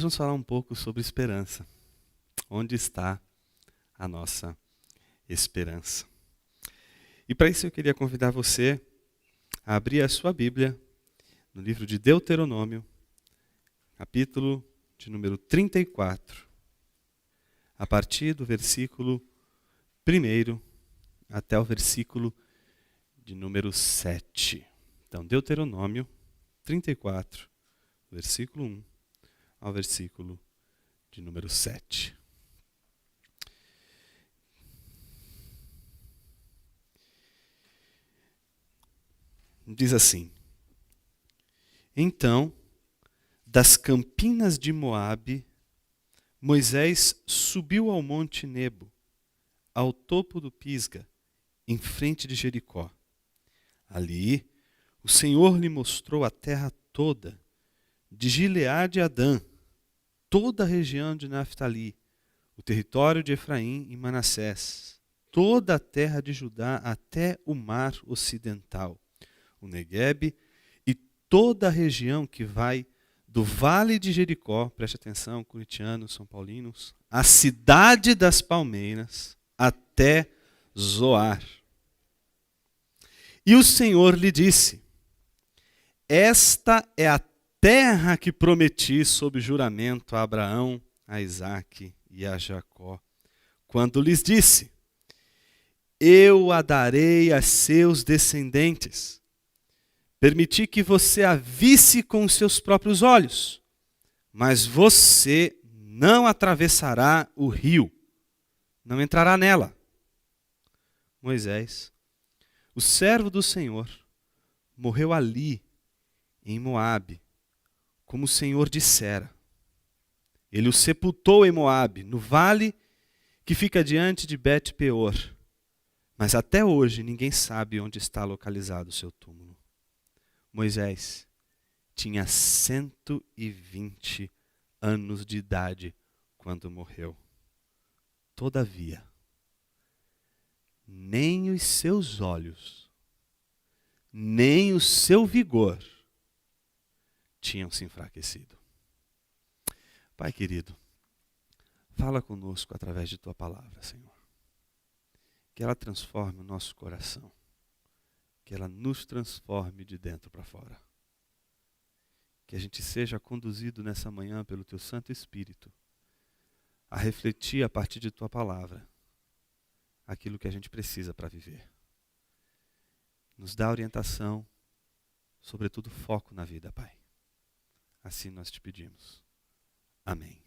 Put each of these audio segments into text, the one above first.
nós vamos falar um pouco sobre esperança. Onde está a nossa esperança? E para isso eu queria convidar você a abrir a sua Bíblia no livro de Deuteronômio, capítulo de número 34, a partir do versículo 1 até o versículo de número 7. Então, Deuteronômio 34, versículo 1 ao versículo de número 7. Diz assim: Então, das campinas de Moabe, Moisés subiu ao monte Nebo, ao topo do Pisga, em frente de Jericó. Ali, o Senhor lhe mostrou a terra toda, de Gileade a Dan, toda a região de Naftali, o território de Efraim e Manassés, toda a terra de Judá até o mar ocidental, o Neguebe e toda a região que vai do Vale de Jericó, preste atenção, curitianos, são paulinos, a cidade das palmeiras, até Zoar. E o Senhor lhe disse: Esta é a terra que prometi sob juramento a Abraão, a Isaque e a Jacó, quando lhes disse: Eu a darei a seus descendentes. Permiti que você a visse com os seus próprios olhos, mas você não atravessará o rio, não entrará nela. Moisés, o servo do Senhor, morreu ali, em Moabe, como o Senhor dissera. Ele o sepultou em Moabe, no vale que fica diante de Bet-peor. Mas até hoje ninguém sabe onde está localizado o seu túmulo. Moisés tinha 120 anos de idade quando morreu. Todavia, nem os seus olhos, nem o seu vigor tinham se enfraquecido. Pai querido, fala conosco através de Tua palavra, Senhor. Que ela transforme o nosso coração. Que ela nos transforme de dentro para fora. Que a gente seja conduzido nessa manhã pelo Teu Santo Espírito a refletir a partir de Tua palavra aquilo que a gente precisa para viver. Nos dá orientação, sobretudo foco na vida, Pai. Assim nós te pedimos. Amém.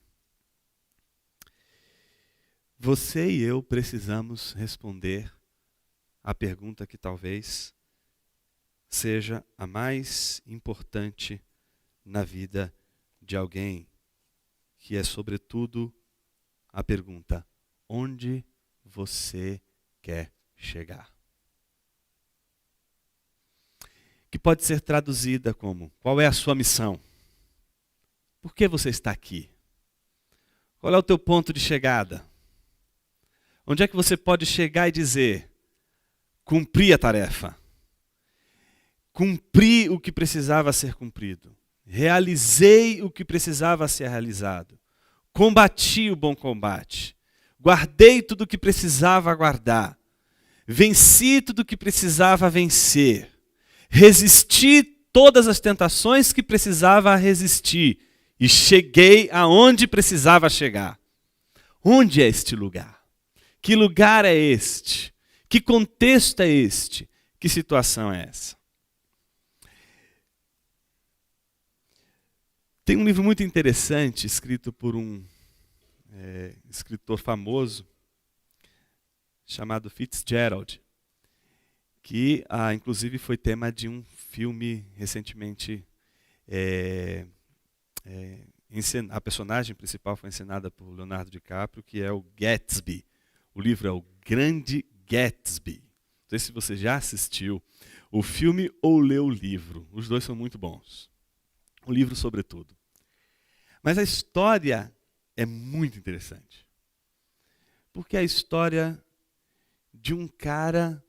Você e eu precisamos responder à pergunta que talvez seja a mais importante na vida de alguém, que é sobretudo a pergunta: onde você quer chegar? Que pode ser traduzida como: qual é a sua missão? Por que você está aqui? Qual é o teu ponto de chegada? Onde é que você pode chegar e dizer: cumpri a tarefa, cumpri o que precisava ser cumprido, realizei o que precisava ser realizado, combati o bom combate, guardei tudo o que precisava guardar, venci tudo o que precisava vencer, resisti todas as tentações que precisava resistir e cheguei aonde precisava chegar. Onde é este lugar? Que lugar é este? Que contexto é este? Que situação é essa? Tem um livro muito interessante, escrito por um escritor famoso, chamado Fitzgerald, que inclusive foi tema de um filme recentemente. A personagem principal foi encenada por Leonardo DiCaprio, que é o Gatsby. O livro é O Grande Gatsby. Não sei se você já assistiu o filme ou leu o livro. Os dois são muito bons. O livro, sobretudo. Mas a história é muito interessante. Porque é a história de um cara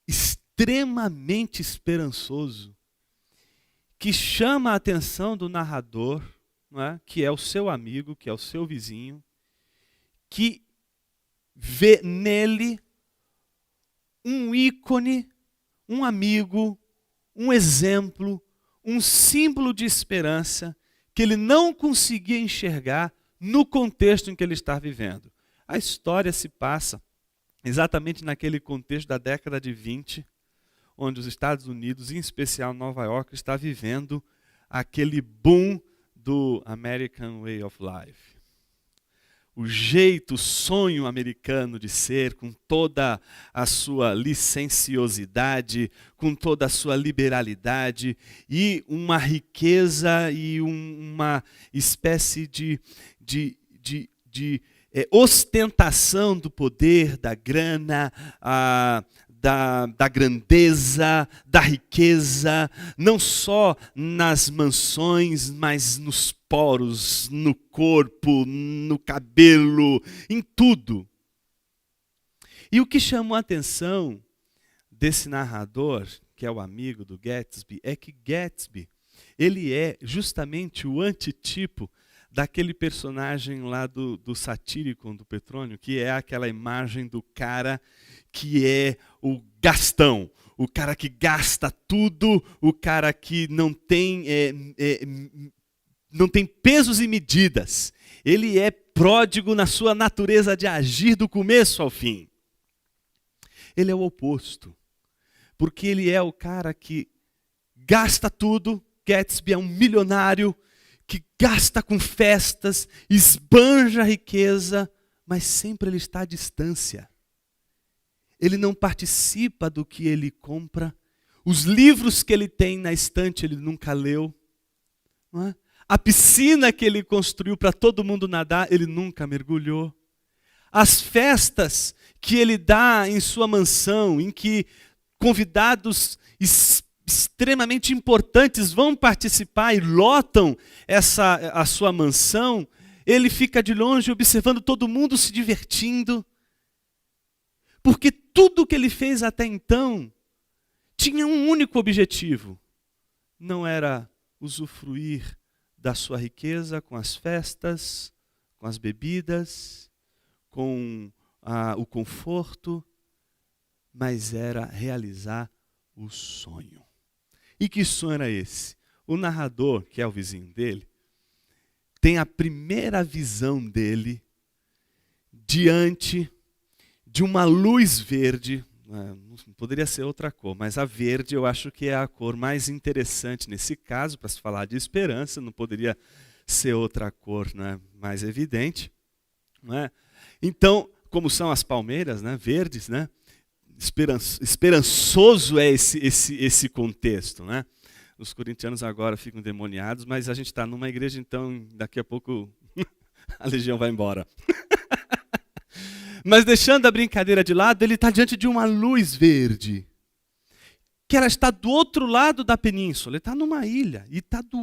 extremamente esperançoso que chama a atenção do narrador não é? Que é o seu amigo, que é o seu vizinho, que vê nele um ícone, um amigo, um exemplo, um símbolo de esperança que ele não conseguia enxergar no contexto em que ele está vivendo. A história se passa exatamente naquele contexto da década de 20, onde os Estados Unidos, em especial Nova York, está vivendo aquele boom do American Way of Life. O jeito, o sonho americano de ser, com toda a sua licenciosidade, com toda a sua liberalidade, e uma riqueza e uma espécie de ostentação do poder, da grana, da grandeza, da riqueza, não só nas mansões, mas nos poros, no corpo, no cabelo, em tudo. E o que chamou a atenção desse narrador, que é o amigo do Gatsby, é que Gatsby, ele é justamente o antitipo daquele personagem lá do Satyricon, do Petrônio, que é aquela imagem do cara que é o gastão, o cara que gasta tudo, o cara que não tem pesos e medidas. Ele é pródigo na sua natureza de agir do começo ao fim. Ele é o oposto, porque ele é o cara que gasta tudo. Gatsby é um milionário que gasta com festas, esbanja a riqueza, mas sempre ele está à distância. Ele não participa do que ele compra. Os livros que ele tem na estante ele nunca leu. Não é? A piscina que ele construiu para todo mundo nadar, ele nunca mergulhou. As festas que ele dá em sua mansão, em que convidados extremamente importantes vão participar e lotam a sua mansão, ele fica de longe observando todo mundo se divertindo. Porque tudo que ele fez até então tinha um único objetivo. Não era usufruir da sua riqueza com as festas, com as bebidas, com o conforto, mas era realizar o sonho. E que sonho era esse? O narrador, que é o vizinho dele, tem a primeira visão dele diante de uma luz verde. Não poderia ser outra cor, mas a verde eu acho que é a cor mais interessante nesse caso, para se falar de esperança, não poderia ser outra cor, né, mais evidente. Não é? Então, como são as palmeiras, né, verdes, né, esperançoso é esse contexto. Né? Os corintianos agora ficam endemoniados, mas a gente está numa igreja, então daqui a pouco a legião vai embora. Mas deixando a brincadeira de lado, ele está diante de uma luz verde, que ela está do outro lado da península. Ele está numa ilha, e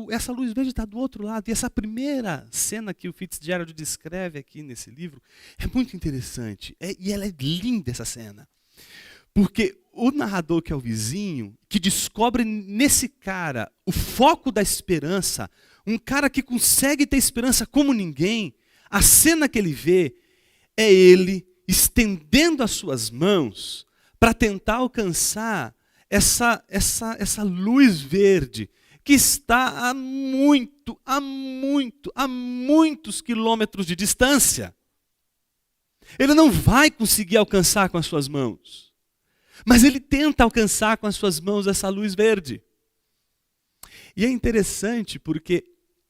essa luz verde está do outro lado. E essa primeira cena que o Fitzgerald descreve aqui nesse livro é muito interessante. E ela é linda, essa cena. Porque o narrador, que é o vizinho, que descobre nesse cara o foco da esperança, um cara que consegue ter esperança como ninguém, a cena que ele vê é ele estendendo as suas mãos para tentar alcançar essa luz verde que está a muitos quilômetros de distância. Ele não vai conseguir alcançar com as suas mãos, mas ele tenta alcançar com as suas mãos essa luz verde. E é interessante porque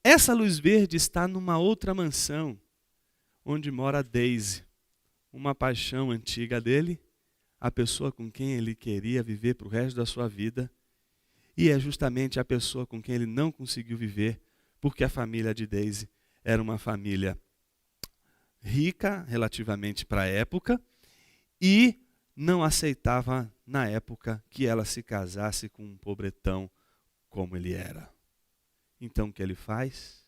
essa luz verde está numa outra mansão, onde mora a Daisy, uma paixão antiga dele, a pessoa com quem ele queria viver para o resto da sua vida, e é justamente a pessoa com quem ele não conseguiu viver, porque a família de Daisy era uma família rica, relativamente para a época, e não aceitava, na época, que ela se casasse com um pobretão como ele era. Então o que ele faz?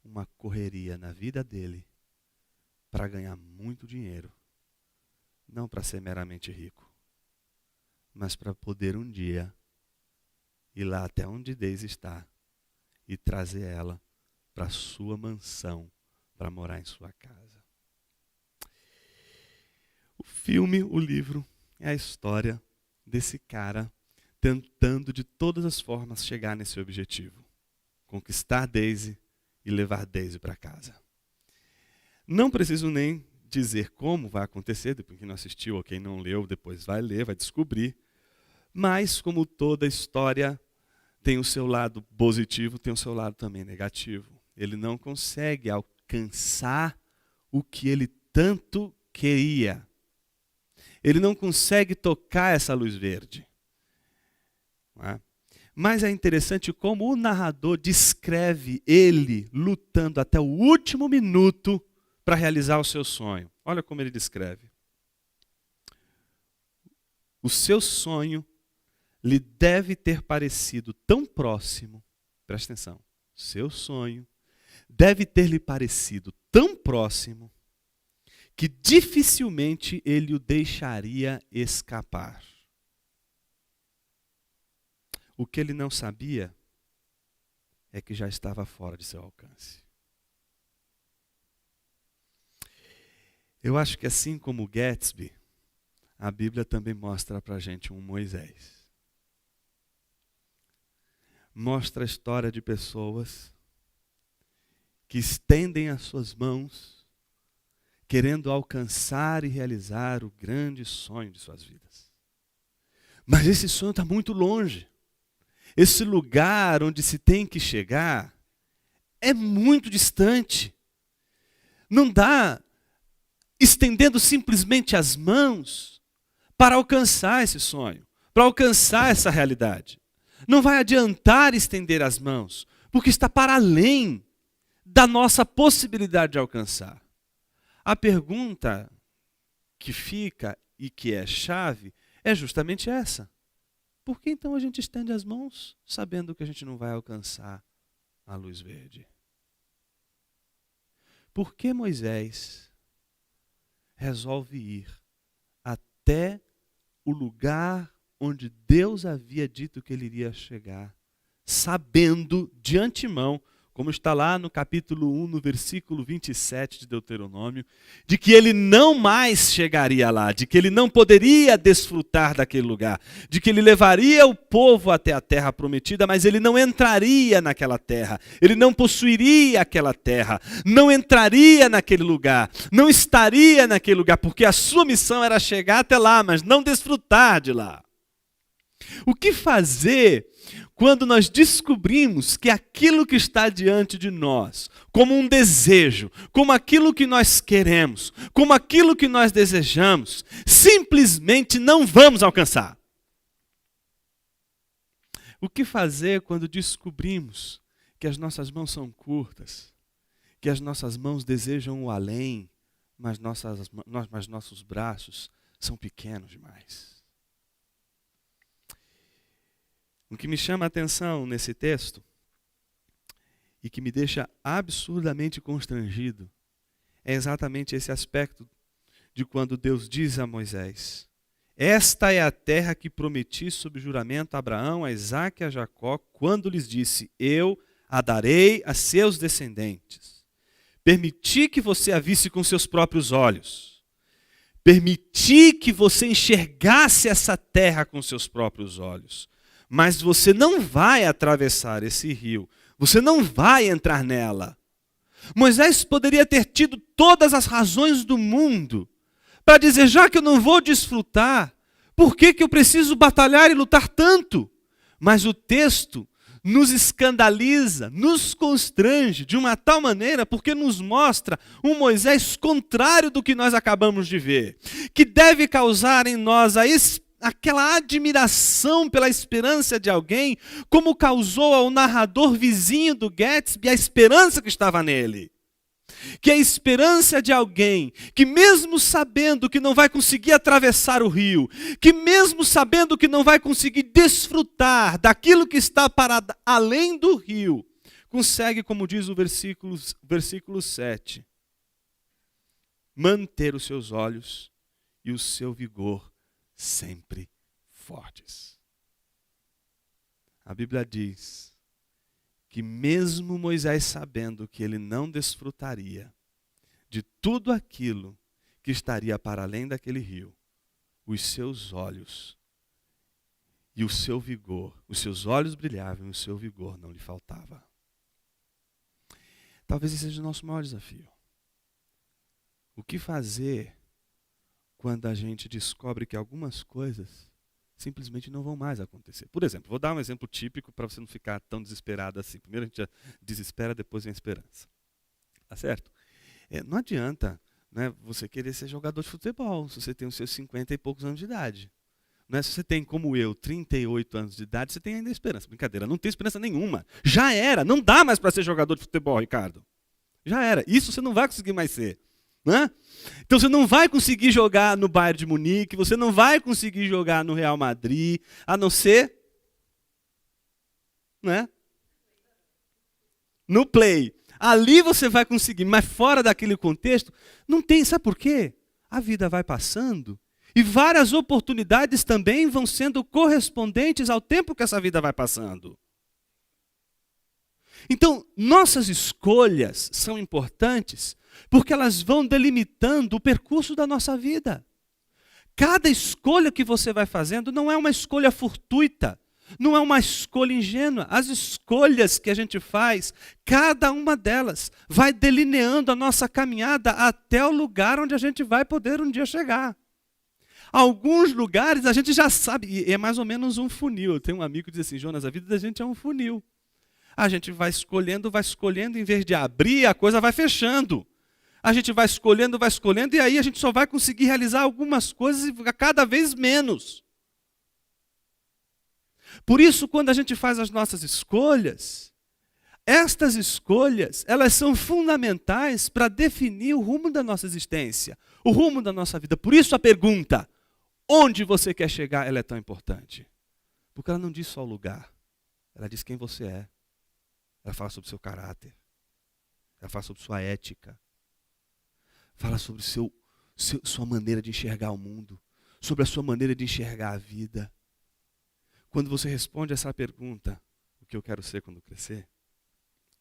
Uma correria na vida dele, para ganhar muito dinheiro, não para ser meramente rico, mas para poder um dia ir lá até onde Daisy está e trazer ela para a sua mansão, para morar em sua casa. O filme, o livro, é a história desse cara tentando de todas as formas chegar nesse objetivo. Conquistar Daisy e levar Daisy para casa. Não preciso nem dizer como vai acontecer, depois que não assistiu ou quem não leu, depois vai ler, vai descobrir. Mas, como toda história tem o seu lado positivo, tem o seu lado também negativo. Ele não consegue alcançar o que ele tanto queria. Ele não consegue tocar essa luz verde. Não é? Mas é interessante como o narrador descreve ele lutando até o último minuto para realizar o seu sonho. Olha como ele descreve. O seu sonho lhe deve ter parecido tão próximo, presta atenção, seu sonho deve ter lhe parecido tão próximo que dificilmente ele o deixaria escapar. O que ele não sabia é que já estava fora de seu alcance. Eu acho que assim como o Gatsby, a Bíblia também mostra para a gente um Moisés. Mostra a história de pessoas que estendem as suas mãos, querendo alcançar e realizar o grande sonho de suas vidas. Mas esse sonho está muito longe. Esse lugar onde se tem que chegar é muito distante. Não dá estendendo simplesmente as mãos para alcançar esse sonho, para alcançar essa realidade. Não vai adiantar estender as mãos, porque está para além da nossa possibilidade de alcançar. A pergunta que fica e que é chave é justamente essa. Por que então a gente estende as mãos sabendo que a gente não vai alcançar a luz verde? Por que Moisés resolve ir até o lugar onde Deus havia dito que ele iria chegar, sabendo de antemão, como está lá no capítulo 1, no versículo 27 de Deuteronômio, de que ele não mais chegaria lá, de que ele não poderia desfrutar daquele lugar, de que ele levaria o povo até a terra prometida, mas ele não entraria naquela terra, ele não possuiria aquela terra, não entraria naquele lugar, não estaria naquele lugar, porque a sua missão era chegar até lá, mas não desfrutar de lá. O que fazer quando nós descobrimos que aquilo que está diante de nós, como um desejo, como aquilo que nós queremos, como aquilo que nós desejamos, simplesmente não vamos alcançar? O que fazer quando descobrimos que as nossas mãos são curtas, que as nossas mãos desejam o além, mas nossos braços são pequenos demais? O que me chama a atenção nesse texto e que me deixa absurdamente constrangido é exatamente esse aspecto de quando Deus diz a Moisés: esta é a terra que prometi sob juramento a Abraão, a Isaque e a Jacó, quando lhes disse: eu a darei a seus descendentes. Permiti que você a visse com seus próprios olhos. Permiti que você enxergasse essa terra com seus próprios olhos. Mas você não vai atravessar esse rio. Você não vai entrar nela. Moisés poderia ter tido todas as razões do mundo para dizer: já que eu não vou desfrutar, por que eu preciso batalhar e lutar tanto? Mas o texto nos escandaliza, nos constrange de uma tal maneira, porque nos mostra um Moisés contrário do que nós acabamos de ver, que deve causar em nós aquela admiração pela esperança de alguém, como causou ao narrador vizinho do Gatsby a esperança que estava nele. Que é a esperança de alguém que, mesmo sabendo que não vai conseguir atravessar o rio, que mesmo sabendo que não vai conseguir desfrutar daquilo que está para além do rio, consegue, como diz o versículo 7, manter os seus olhos e o seu vigor sempre fortes. A Bíblia diz que mesmo Moisés sabendo que ele não desfrutaria de tudo aquilo que estaria para além daquele rio, os seus olhos e o seu vigor, os seus olhos brilhavam e o seu vigor não lhe faltava. Talvez esse seja o nosso maior desafio. O que fazer quando a gente descobre que algumas coisas simplesmente não vão mais acontecer? Por exemplo, vou dar um exemplo típico para você não ficar tão desesperado assim. Primeiro a gente já desespera, depois vem a esperança. Tá certo? Não adianta, né, você querer ser jogador de futebol se você tem os seus 50 e poucos anos de idade. Não é? Se você tem, como eu, 38 anos de idade, você tem ainda esperança. Brincadeira, não tem esperança nenhuma. Já era, não dá mais para ser jogador de futebol, Ricardo. Já era, isso você não vai conseguir mais ser. Né? Então você não vai conseguir jogar no Bayern de Munique, você não vai conseguir jogar no Real Madrid, a não ser, né, no Play. Ali você vai conseguir, mas fora daquele contexto, não tem. Sabe por quê? A vida vai passando e várias oportunidades também vão sendo correspondentes ao tempo que essa vida vai passando. Então, nossas escolhas são importantes porque elas vão delimitando o percurso da nossa vida. Cada escolha que você vai fazendo não é uma escolha fortuita, não é uma escolha ingênua. As escolhas que a gente faz, cada uma delas vai delineando a nossa caminhada até o lugar onde a gente vai poder um dia chegar. Alguns lugares a gente já sabe, e é mais ou menos um funil. Eu tenho um amigo que diz assim: Jonas, a vida da gente é um funil. A gente vai escolhendo, em vez de abrir, a coisa vai fechando. A gente vai escolhendo, e aí a gente só vai conseguir realizar algumas coisas e cada vez menos. Por isso, quando a gente faz as nossas escolhas, estas escolhas, elas são fundamentais para definir o rumo da nossa existência, o rumo da nossa vida. Por isso a pergunta, onde você quer chegar, ela é tão importante. Porque ela não diz só o lugar, ela diz quem você é. Ela fala sobre o seu caráter, ela fala sobre sua ética, fala sobre sua maneira de enxergar o mundo, sobre a sua maneira de enxergar a vida. Quando você responde essa pergunta, o que eu quero ser quando crescer,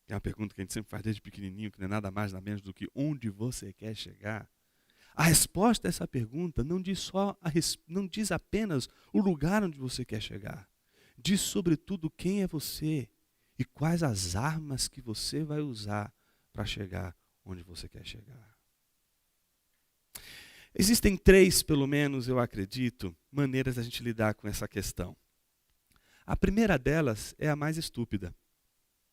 que é uma pergunta que a gente sempre faz desde pequenininho, que não é nada mais nada menos do que onde você quer chegar. A resposta a essa pergunta não diz apenas o lugar onde você quer chegar. Diz sobretudo quem é você e quais as armas que você vai usar para chegar onde você quer chegar. Existem 3, pelo menos, eu acredito, maneiras da gente lidar com essa questão. A primeira delas é a mais estúpida,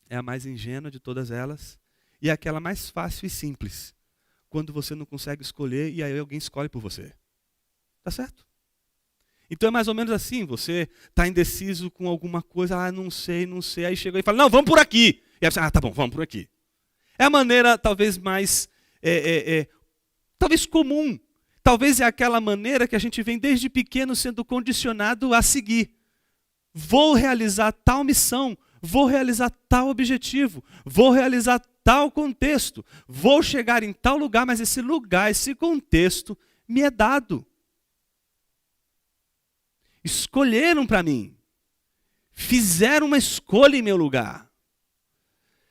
é a mais ingênua de todas elas e é aquela mais fácil e simples, quando você não consegue escolher e aí alguém escolhe por você. Tá certo? Então é mais ou menos assim, você está indeciso com alguma coisa, não sei, aí chega e fala, não, vamos por aqui. E aí você, tá bom, vamos por aqui. É a maneira talvez mais, talvez comum, talvez é aquela maneira que a gente vem desde pequeno sendo condicionado a seguir. Vou realizar tal missão, vou realizar tal objetivo, vou realizar tal contexto, vou chegar em tal lugar, mas esse lugar, esse contexto me é dado. Escolheram para mim, fizeram uma escolha em meu lugar.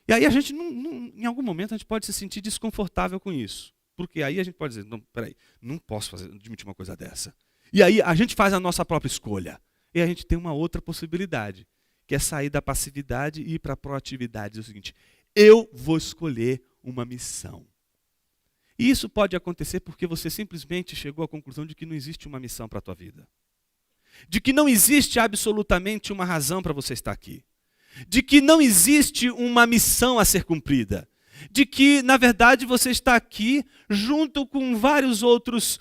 E aí a gente, em algum momento, a gente pode se sentir desconfortável com isso. Porque aí a gente pode dizer, não, peraí, não posso admitir uma coisa dessa. E aí a gente faz a nossa própria escolha. E a gente tem uma outra possibilidade, que é sair da passividade e ir para a proatividade. É o seguinte, eu vou escolher uma missão. E isso pode acontecer porque você simplesmente chegou à conclusão de que não existe uma missão para a tua vida. De que não existe absolutamente uma razão para você estar aqui. De que não existe uma missão a ser cumprida. De que, na verdade, você está aqui junto com várias outras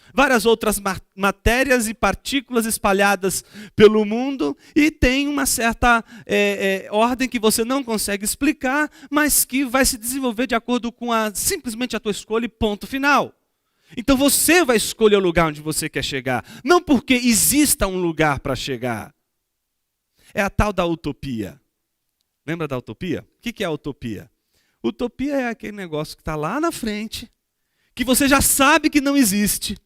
matérias e partículas espalhadas pelo mundo e tem uma certa ordem que você não consegue explicar, mas que vai se desenvolver de acordo com simplesmente a tua escolha e ponto final. Então você vai escolher o lugar onde você quer chegar, não porque exista um lugar para chegar. É a tal da utopia. Lembra da utopia? O que é a utopia? Utopia é aquele negócio que está lá na frente, que você já sabe que não existe,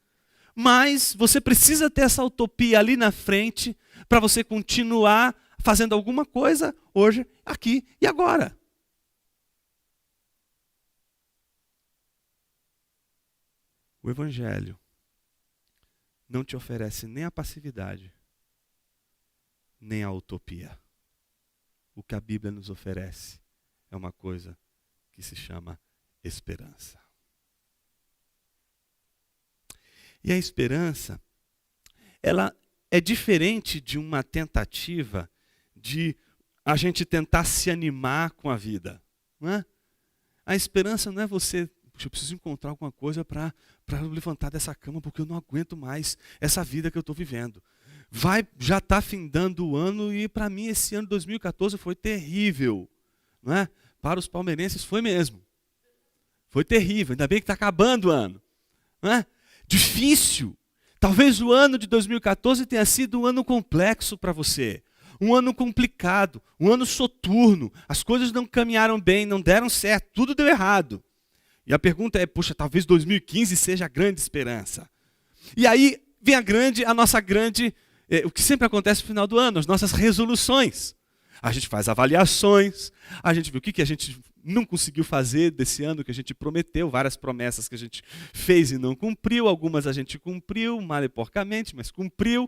mas você precisa ter essa utopia ali na frente para você continuar fazendo alguma coisa hoje, aqui e agora. O Evangelho não te oferece nem a passividade, nem a utopia. O que a Bíblia nos oferece é uma coisa que se chama esperança. E a esperança, ela é diferente de uma tentativa de a gente tentar se animar com a vida. Não é? A esperança não é você, eu preciso encontrar alguma coisa para levantar dessa cama, porque eu não aguento mais essa vida que eu estou vivendo. Já está findando o ano e para mim esse ano 2014 foi terrível. Não é? Para os palmeirenses foi mesmo. Foi terrível, ainda bem que está acabando o ano. Não é? Difícil. Talvez o ano de 2014 tenha sido um ano complexo para você. Um ano complicado, um ano soturno. As coisas não caminharam bem, não deram certo, tudo deu errado. E a pergunta é, poxa, talvez 2015 seja a grande esperança. E aí vem o que sempre acontece no final do ano, as nossas resoluções. A gente faz avaliações, a gente vê o que a gente não conseguiu fazer desse ano que a gente prometeu, várias promessas que a gente fez e não cumpriu, algumas a gente cumpriu, mal e porcamente, mas cumpriu,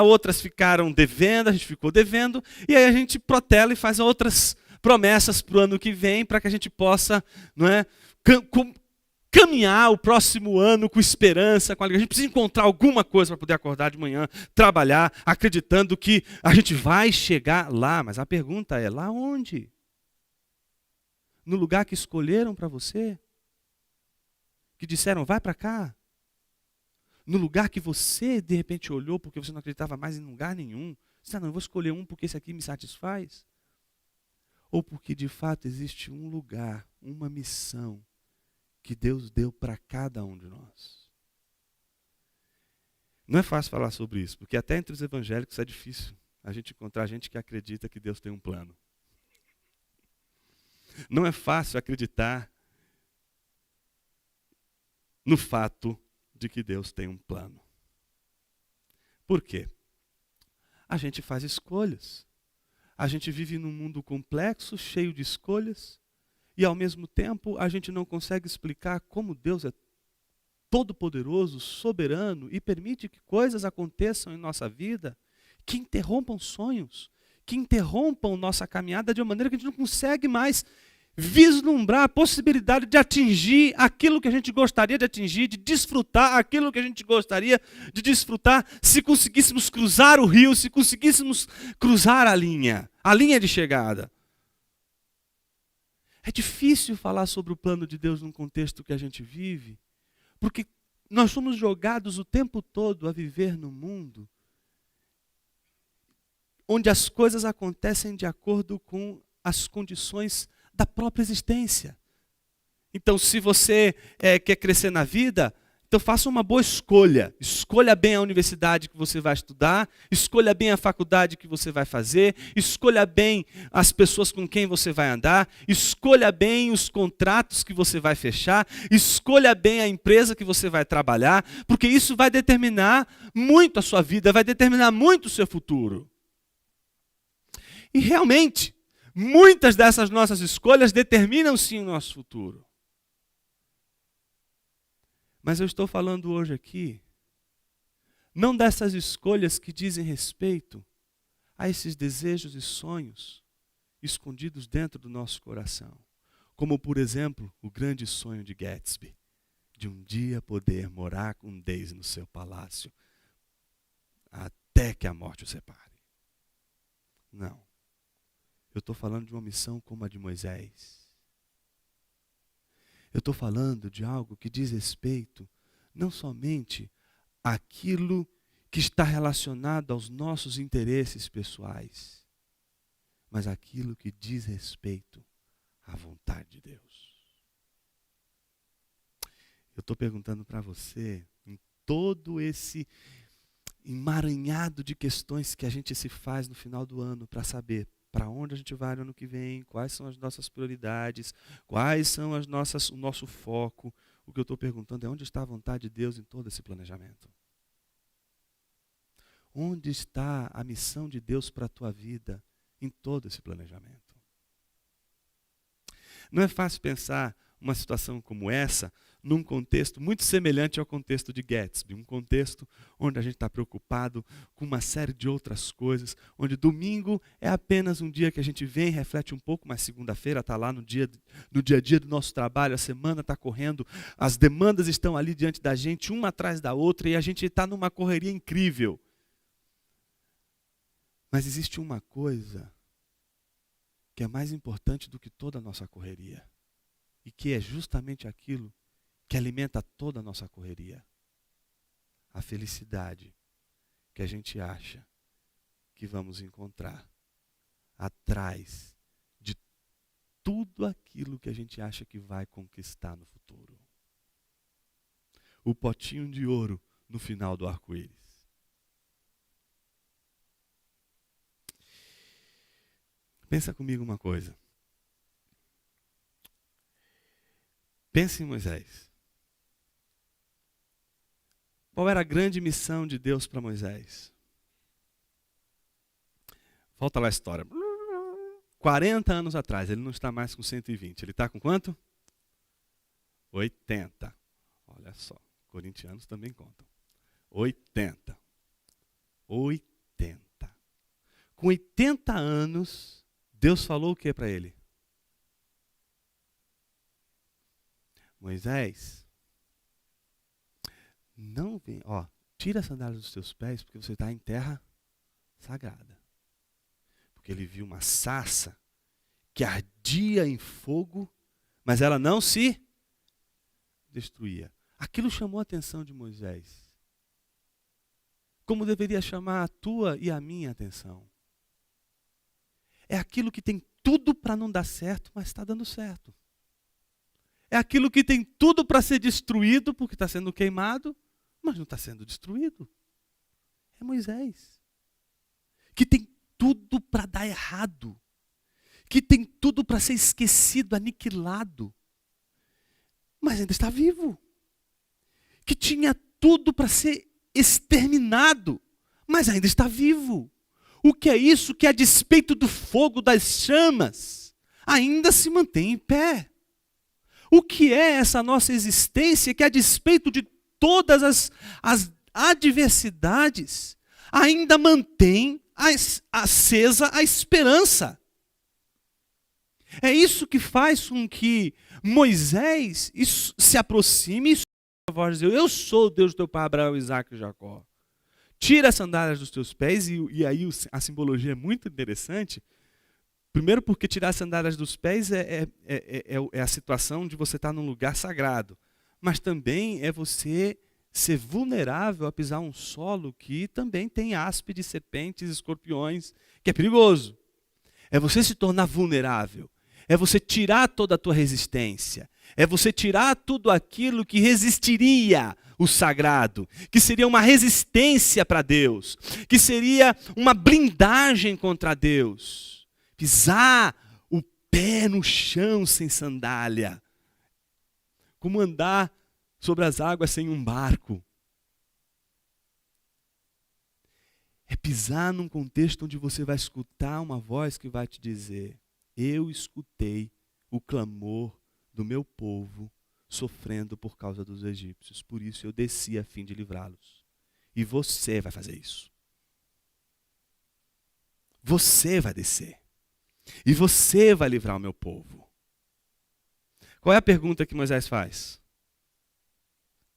outras ficaram devendo, a gente ficou devendo, e aí a gente protela e faz outras promessas para o ano que vem, para que a gente possa, não é, caminhar o próximo ano com esperança, a gente precisa encontrar alguma coisa para poder acordar de manhã, trabalhar, acreditando que a gente vai chegar lá. Mas a pergunta é, lá onde? No lugar que escolheram para você? Que disseram, vai para cá? No lugar que você, de repente, olhou porque você não acreditava mais em lugar nenhum? Você disse, não, eu vou escolher um porque esse aqui me satisfaz? Ou porque, de fato, existe um lugar, uma missão, que Deus deu para cada um de nós. Não é fácil falar sobre isso, porque até entre os evangélicos é difícil a gente encontrar gente que acredita que Deus tem um plano. Não é fácil acreditar no fato de que Deus tem um plano. Por quê? A gente faz escolhas. A gente vive num mundo complexo, cheio de escolhas. E, ao mesmo tempo, a gente não consegue explicar como Deus é todo-poderoso, soberano e permite que coisas aconteçam em nossa vida que interrompam sonhos, que interrompam nossa caminhada de uma maneira que a gente não consegue mais vislumbrar a possibilidade de atingir aquilo que a gente gostaria de atingir, de desfrutar aquilo que a gente gostaria de desfrutar, se conseguíssemos cruzar o rio, se conseguíssemos cruzar a linha de chegada. É difícil falar sobre o plano de Deus num contexto que a gente vive, porque nós somos jogados o tempo todo a viver num mundo onde as coisas acontecem de acordo com as condições da própria existência. Então, se você quer crescer na vida, então faça uma boa escolha. Escolha bem a universidade que você vai estudar, escolha bem a faculdade que você vai fazer, escolha bem as pessoas com quem você vai andar, escolha bem os contratos que você vai fechar, escolha bem a empresa que você vai trabalhar, porque isso vai determinar muito a sua vida, vai determinar muito o seu futuro. E realmente, muitas dessas nossas escolhas determinam sim o nosso futuro. Mas eu estou falando hoje aqui, não dessas escolhas que dizem respeito a esses desejos e sonhos escondidos dentro do nosso coração. Como, por exemplo, o grande sonho de Gatsby, de um dia poder morar com Daisy no seu palácio, até que a morte o separe. Não. Eu estou falando de uma missão como a de Moisés. Eu estou falando de algo que diz respeito não somente àquilo que está relacionado aos nossos interesses pessoais, mas àquilo que diz respeito à vontade de Deus. Eu estou perguntando para você, em todo esse emaranhado de questões que a gente se faz no final do ano para saber para onde a gente vai no ano que vem, quais são as nossas prioridades, quais são o nosso foco. O que eu estou perguntando é onde está a vontade de Deus em todo esse planejamento? Onde está a missão de Deus para a tua vida em todo esse planejamento? Não é fácil pensar uma situação como essa num contexto muito semelhante ao contexto de Gatsby, um contexto onde a gente está preocupado com uma série de outras coisas, onde domingo é apenas um dia que a gente vem, reflete um pouco, mas segunda-feira está lá no dia a dia do nosso trabalho, a semana está correndo, as demandas estão ali diante da gente, uma atrás da outra, e a gente está numa correria incrível. Mas existe uma coisa que é mais importante do que toda a nossa correria, e que é justamente aquilo que alimenta toda a nossa correria. A felicidade que a gente acha que vamos encontrar atrás de tudo aquilo que a gente acha que vai conquistar no futuro. O potinho de ouro no final do arco-íris. Pensa comigo uma coisa. Pense em Moisés. Qual era a grande missão de Deus para Moisés? Volta lá a história. 40 anos atrás, ele não está mais com 120. Ele está com quanto? 80. Olha só, corintianos também contam. 80. Com 80 anos, Deus falou o que para ele? Moisés, não vem, tira as sandálias dos teus pés, porque você está em terra sagrada. Porque ele viu uma sarça que ardia em fogo, mas ela não se destruía. Aquilo chamou a atenção de Moisés. Como deveria chamar a tua e a minha atenção. É aquilo que tem tudo para não dar certo, mas está dando certo. É aquilo que tem tudo para ser destruído, porque está sendo queimado, mas não está sendo destruído. É Moisés. Que tem tudo para dar errado. Que tem tudo para ser esquecido, aniquilado. Mas ainda está vivo. Que tinha tudo para ser exterminado, mas ainda está vivo. O que é isso que, a despeito do fogo, das chamas, ainda se mantém em pé? O que é essa nossa existência que, a despeito de todas as adversidades, ainda mantém acesa a esperança? É isso que faz com que Moisés se aproxime e a voz diz: eu sou o Deus do teu pai Abraão, Isaac e Jacó. Tira as sandálias dos teus pés, e aí a simbologia é muito interessante. Primeiro porque tirar as sandálias dos pés é a situação de você estar num lugar sagrado. Mas também é você ser vulnerável a pisar um solo que também tem áspides, serpentes, escorpiões, que é perigoso. É você se tornar vulnerável. É você tirar toda a tua resistência. É você tirar tudo aquilo que resistiria o sagrado, que seria uma resistência para Deus, que seria uma blindagem contra Deus. Pisar o pé no chão sem sandália. Como andar sobre as águas sem um barco. É pisar num contexto onde você vai escutar uma voz que vai te dizer: eu escutei o clamor do meu povo sofrendo por causa dos egípcios. Por isso eu desci a fim de livrá-los. E você vai fazer isso. Você vai descer. E você vai livrar o meu povo. Qual é a pergunta que Moisés faz?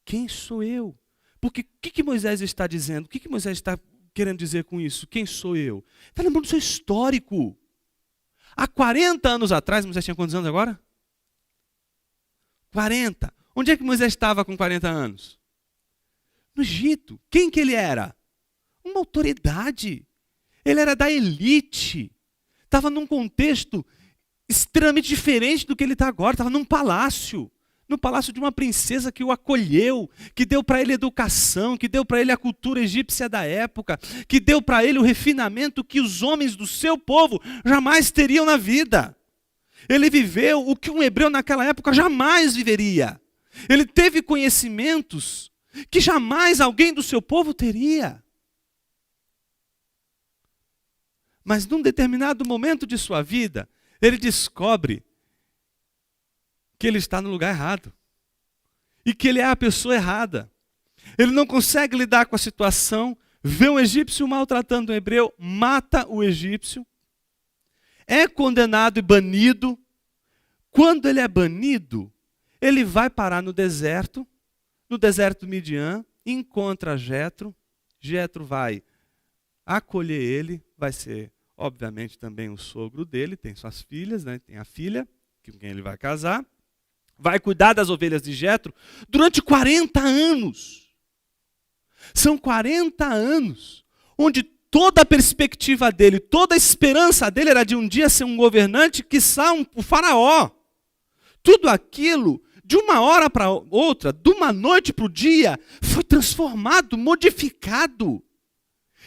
Quem sou eu? Porque o que Moisés está dizendo? O que Moisés está querendo dizer com isso? Quem sou eu? Está lembrando do seu histórico. Há 40 anos atrás, Moisés tinha quantos anos agora? 40. Onde é que Moisés estava com 40 anos? No Egito. Quem que ele era? Uma autoridade. Ele era da elite. Estava num contexto extremamente diferente do que ele está agora. Estava num palácio. No palácio de uma princesa que o acolheu, que deu para ele educação, que deu para ele a cultura egípcia da época, que deu para ele o refinamento que os homens do seu povo jamais teriam na vida. Ele viveu o que um hebreu naquela época jamais viveria. Ele teve conhecimentos que jamais alguém do seu povo teria. Mas num determinado momento de sua vida, ele descobre que ele está no lugar errado. E que ele é a pessoa errada. Ele não consegue lidar com a situação, vê um egípcio maltratando um hebreu, mata o egípcio, é condenado e banido. Quando ele é banido, ele vai parar no deserto Midian, encontra Jetro. Jetro vai acolher ele, vai ser, obviamente, também o sogro dele, tem suas filhas, né? Tem a filha, com quem ele vai casar. Vai cuidar das ovelhas de Jetro durante 40 anos. São 40 anos onde toda a perspectiva dele, toda a esperança dele era de um dia ser um governante, quiçá o faraó. Tudo aquilo, de uma hora para outra, de uma noite para o dia, foi transformado, modificado.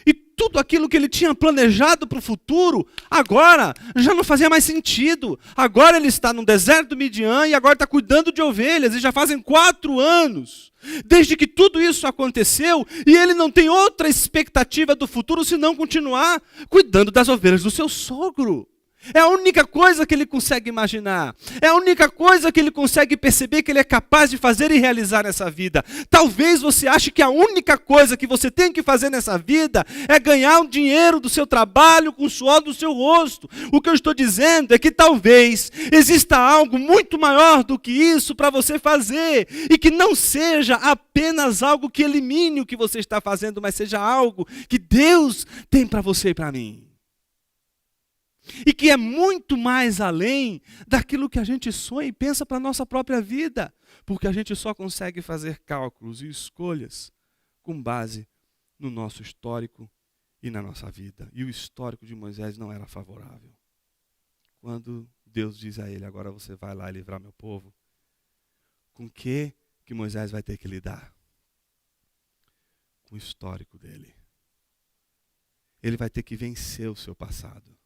E tudo aquilo que ele tinha planejado para o futuro, agora já não fazia mais sentido. Agora ele está no deserto do Midian e agora está cuidando de ovelhas. E já fazem 4 anos desde que tudo isso aconteceu. E ele não tem outra expectativa do futuro senão continuar cuidando das ovelhas do seu sogro. É a única coisa que ele consegue imaginar. É a única coisa que ele consegue perceber que ele é capaz de fazer e realizar nessa vida. Talvez você ache que a única coisa que você tem que fazer nessa vida é ganhar o dinheiro do seu trabalho com o suor do seu rosto. O que eu estou dizendo é que talvez exista algo muito maior do que isso para você fazer. E que não seja apenas algo que elimine o que você está fazendo, mas seja algo que Deus tem para você e para mim. E que é muito mais além daquilo que a gente sonha e pensa para a nossa própria vida. Porque a gente só consegue fazer cálculos e escolhas com base no nosso histórico e na nossa vida. E o histórico de Moisés não era favorável. Quando Deus diz a ele, agora você vai lá livrar meu povo, com que Moisés vai ter que lidar? Com o histórico dele. Ele vai ter que vencer o seu passado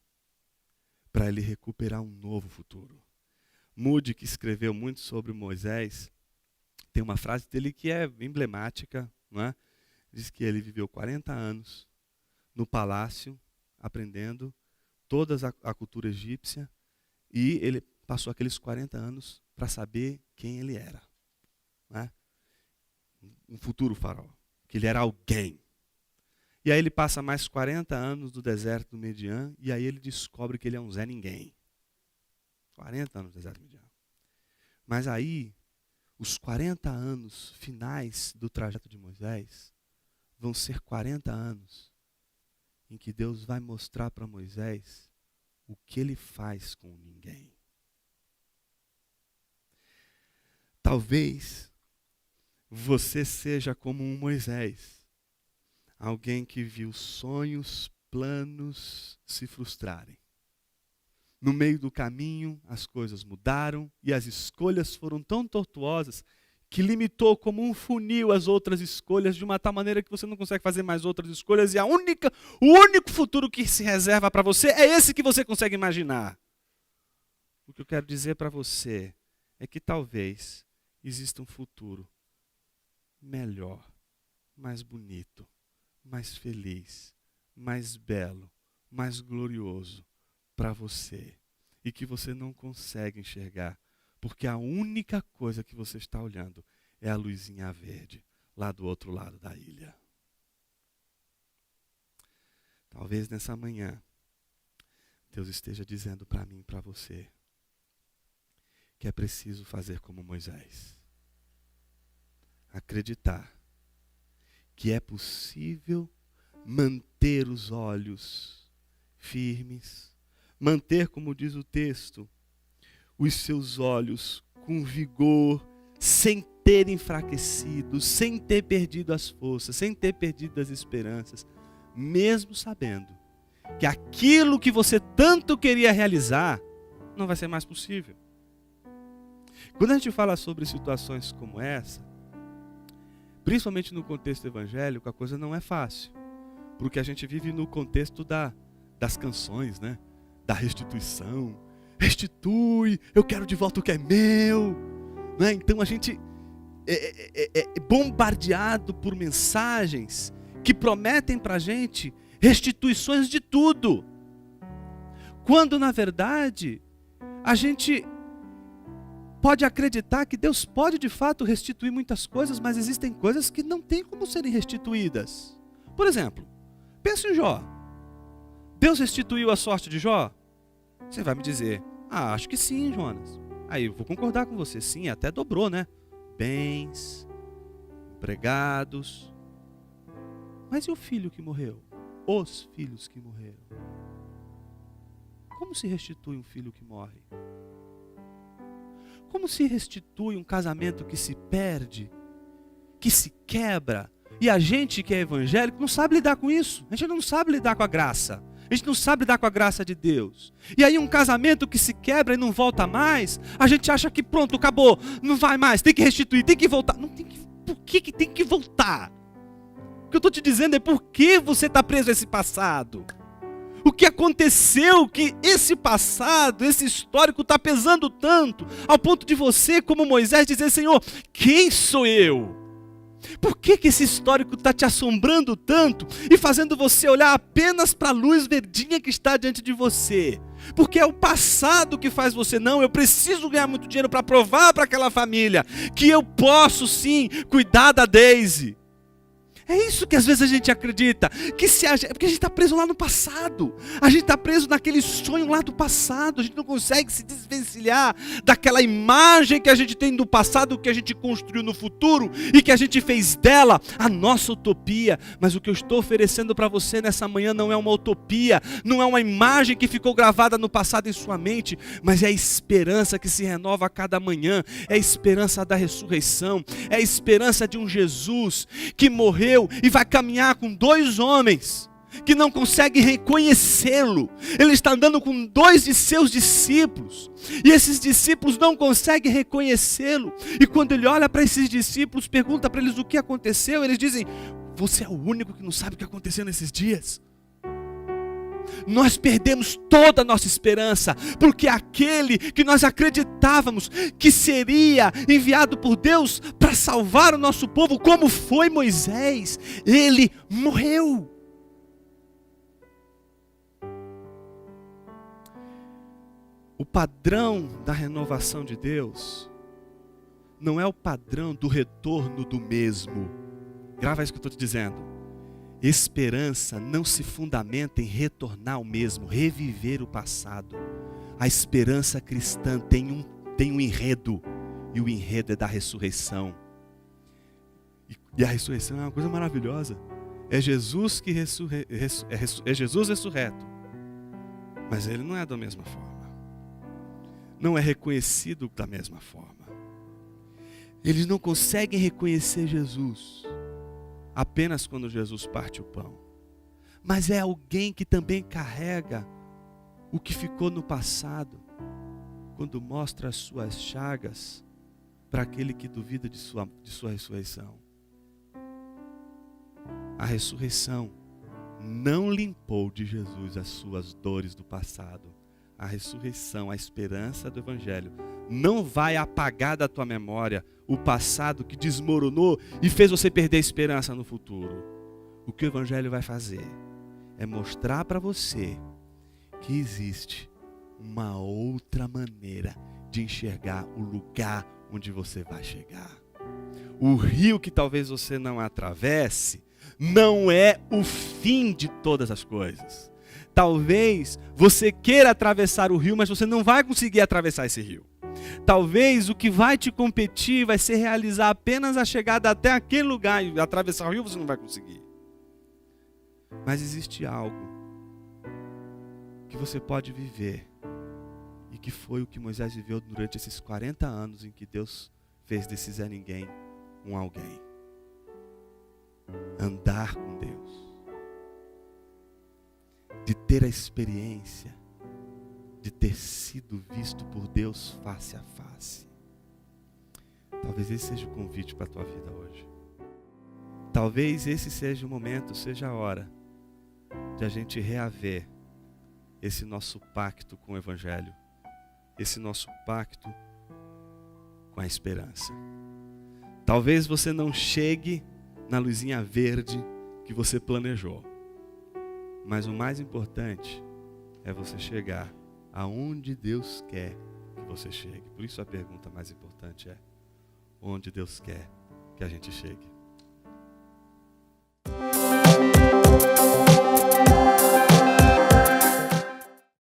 para ele recuperar um novo futuro. Moody, que escreveu muito sobre Moisés, tem uma frase dele que é emblemática, não é? Diz que ele viveu 40 anos no palácio, aprendendo toda a cultura egípcia, e ele passou aqueles 40 anos para saber quem ele era. Não é? Um futuro faraó, que ele era alguém. E aí ele passa mais 40 anos no deserto do Midian, e aí ele descobre que ele é um Zé Ninguém. 40 anos no deserto do Midian. Mas aí, os 40 anos finais do trajeto de Moisés vão ser 40 anos em que Deus vai mostrar para Moisés o que ele faz com o ninguém. Talvez você seja como um Moisés. Alguém que viu sonhos, planos se frustrarem. No meio do caminho, as coisas mudaram e as escolhas foram tão tortuosas que limitou como um funil as outras escolhas de uma tal maneira que você não consegue fazer mais outras escolhas e o único futuro que se reserva para você é esse que você consegue imaginar. O que eu quero dizer para você é que talvez exista um futuro melhor, mais bonito, mais feliz, mais belo, mais glorioso para você. E que você não consegue enxergar, porque a única coisa que você está olhando é a luzinha verde, lá do outro lado da ilha. Talvez nessa manhã, Deus esteja dizendo para mim e para você, que é preciso fazer como Moisés. Acreditar que é possível manter os olhos firmes, manter, como diz o texto, os seus olhos com vigor, sem ter enfraquecido, sem ter perdido as forças, sem ter perdido as esperanças, mesmo sabendo que aquilo que você tanto queria realizar não vai ser mais possível. Quando a gente fala sobre situações como essa, principalmente no contexto evangélico, a coisa não é fácil. Porque a gente vive no contexto das canções, né? Da restituição. Restitui, eu quero de volta o que é meu. Né? Então a gente é bombardeado por mensagens que prometem pra gente restituições de tudo. Quando, na verdade, a gente pode acreditar que Deus pode de fato restituir muitas coisas, mas existem coisas que não têm como serem restituídas. Por exemplo, pense em Jó. Deus restituiu a sorte de Jó? Você vai me dizer, acho que sim, Jonas. Aí eu vou concordar com você, sim, até dobrou, né? Bens, empregados. Mas e o filho que morreu? Os filhos que morreram? Como se restitui um filho que morre? Como se restitui um casamento que se perde, que se quebra? E a gente que é evangélico não sabe lidar com isso. A gente não sabe lidar com a graça. A gente não sabe lidar com a graça de Deus. E aí um casamento que se quebra e não volta mais, a gente acha que pronto, acabou, não vai mais, tem que restituir, tem que voltar. Não tem que, por que tem que voltar? O que eu estou te dizendo é por que você está preso a esse passado. O que aconteceu que esse passado, esse histórico está pesando tanto, ao ponto de você, como Moisés, dizer, Senhor, quem sou eu? Por que esse histórico está te assombrando tanto e fazendo você olhar apenas para a luz verdinha que está diante de você? Porque é o passado que faz você, não, eu preciso ganhar muito dinheiro para provar para aquela família que eu posso sim cuidar da Daisy. É isso que às vezes a gente acredita, porque a gente está preso lá no passado, a gente está preso naquele sonho lá do passado, a gente não consegue se desvencilhar daquela imagem que a gente tem do passado, que a gente construiu no futuro e que a gente fez dela a nossa utopia. Mas o que eu estou oferecendo para você nessa manhã não é uma utopia, não é uma imagem que ficou gravada no passado em sua mente, mas é a esperança que se renova a cada manhã, é a esperança da ressurreição, é a esperança de um Jesus que morreu e vai caminhar com dois homens que não conseguem reconhecê-lo. Ele está andando com dois de seus discípulos e esses discípulos não conseguem reconhecê-lo. E quando ele olha para esses discípulos, pergunta para eles o que aconteceu, eles dizem, você é o único que não sabe o que aconteceu nesses dias. Nós perdemos toda a nossa esperança, porque aquele que nós acreditávamos que seria enviado por Deus para salvar o nosso povo, como foi Moisés, ele morreu. O padrão da renovação de Deus não é o padrão do retorno do mesmo. Grava isso que eu estou te dizendo. Esperança não se fundamenta em retornar ao mesmo, reviver o passado. A esperança cristã tem um enredo, e o enredo é da ressurreição. E a ressurreição é uma coisa maravilhosa. É Jesus que é Jesus ressurreto, mas ele não é da mesma forma. Não é reconhecido da mesma forma. Eles não conseguem reconhecer Jesus apenas quando Jesus parte o pão. Mas é alguém que também carrega o que ficou no passado, quando mostra as suas chagas para aquele que duvida de sua ressurreição. A ressurreição não limpou de Jesus as suas dores do passado. A ressurreição, a esperança do Evangelho, não vai apagar da tua memória o passado que desmoronou e fez você perder a esperança no futuro. O que o Evangelho vai fazer é mostrar para você que existe uma outra maneira de enxergar o lugar onde você vai chegar. O rio que talvez você não atravesse não é o fim de todas as coisas. Talvez você queira atravessar o rio, mas você não vai conseguir atravessar esse rio. Talvez o que vai te competir vai ser realizar apenas a chegada até aquele lugar, e atravessar o rio você não vai conseguir. Mas existe algo que você pode viver, e que foi o que Moisés viveu durante esses 40 anos em que Deus fez desse Zé Ninguém um alguém. Andar com Deus. De ter a experiência de ter sido visto por Deus face a face. Talvez esse seja o convite para a tua vida hoje. Talvez esse seja o momento, seja a hora de a gente reaver esse nosso pacto com o Evangelho, esse nosso pacto com a esperança. Talvez você não chegue na luzinha verde que você planejou, mas o mais importante é você chegar aonde Deus quer que você chegue. Por isso a pergunta mais importante é: onde Deus quer que a gente chegue?